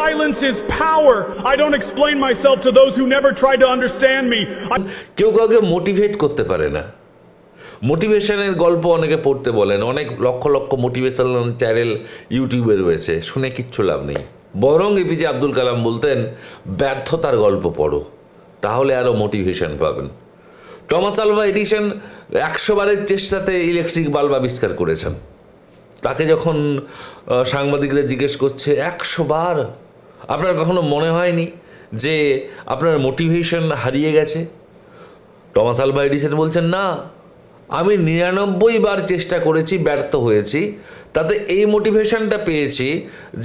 Silence is power. I don't explain myself to those who never tried to understand me. কেউ কাউকে motivate করতে পারে না। মোটিভেশনের গল্প অনেকে পড়তে বলেন, অনেক লক্ষ লক্ষ মোটিভেশনাল চ্যানেল ইউটিউবে রয়েছে, শুনে কিচ্ছু লাভ নেই। বরং এপিজে আব্দুল কালাম বলতেন, ব্যর্থতার গল্প পড়ো, তাহলে আরও মোটিভেশন পাবেন। টমাস আলভা এডিসন 100 বারের চেষ্টাতে ইলেকট্রিক বাল্ব আবিষ্কার করেছেন। তাকে যখন সাংবাদিকরা জিজ্ঞেস করছে 100 বার, আপনার কখনো মনে হয়নি যে আপনার মোটিভেশন হারিয়ে গেছে? টমাস আলভা এডিসন বলছেন, না, আমি 99 বার চেষ্টা করেছি, ব্যর্থ হয়েছি, তাতে এই মোটিভেশনটা পেয়েছি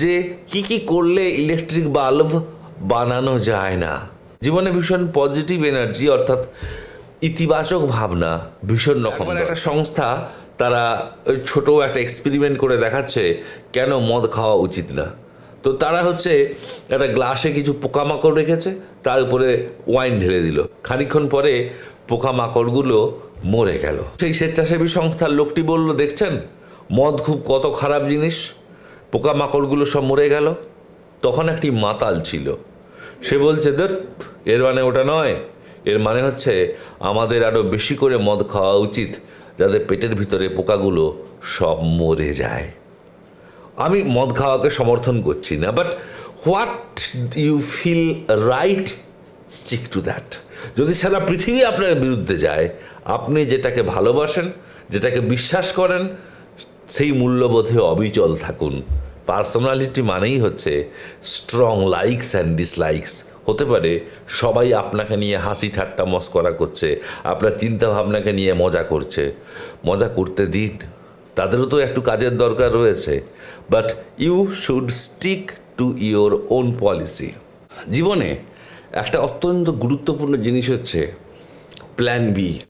যে কি কি করলে ইলেকট্রিক বাল্ব বানানো যায় না। জীবনে ভীষণ পজিটিভ এনার্জি, অর্থাৎ ইতিবাচক ভাবনা ভীষণ রকম। একটা সংস্থা তারা ওই ছোটো একটা এক্সপেরিমেন্ট করে দেখাচ্ছে কেন মদ খাওয়া উচিত না। তো তারা একটা গ্লাসে কিছু পোকামাকড় রেখেছে, তার উপরে ওয়াইন ঢেলে দিল। খানিকক্ষণ পরে পোকামাকড়গুলো মরে গেল। সেই স্বেচ্ছাসেবী সংস্থার লোকটি বলল, দেখছেন মদ খুব কত খারাপ জিনিস, পোকামাকড়গুলো সব মরে গেল। তখন একটি মাতাল ছিল, সে বলছে, এর মানে ওটা নয়, এর মানে আমাদের আরও বেশি করে মদ খাওয়া উচিত, যাতে পেটের ভিতরে পোকাগুলো সব মরে যায়। আমি মদ খাওয়াকে সমর্থন করছি না, but what you feel right, stick to that. যদি সারা পৃথিবী আপনার বিরুদ্ধে যায়, আপনি যেটাকে ভালোবাসেন, যেটাকে বিশ্বাস করেন, সেই মূল্যবোধে অবিচল থাকুন। পার্সোনালিটি মানেই স্ট্রং লাইকস অ্যান্ড ডিসলাইকস। হতে পারে সবাই আপনাকে নিয়ে হাসি ঠাট্টা মস্করা করছে, আপনার চিন্তাভাবনাকে নিয়ে মজা করছে, মজা করতে দিন, তাদেরও তো একটু কাজের দরকার রয়েছে। But you should stick to your own policy. জীবনে একটা অত্যন্ত গুরুত্বপূর্ণ জিনিস প্ল্যান বি।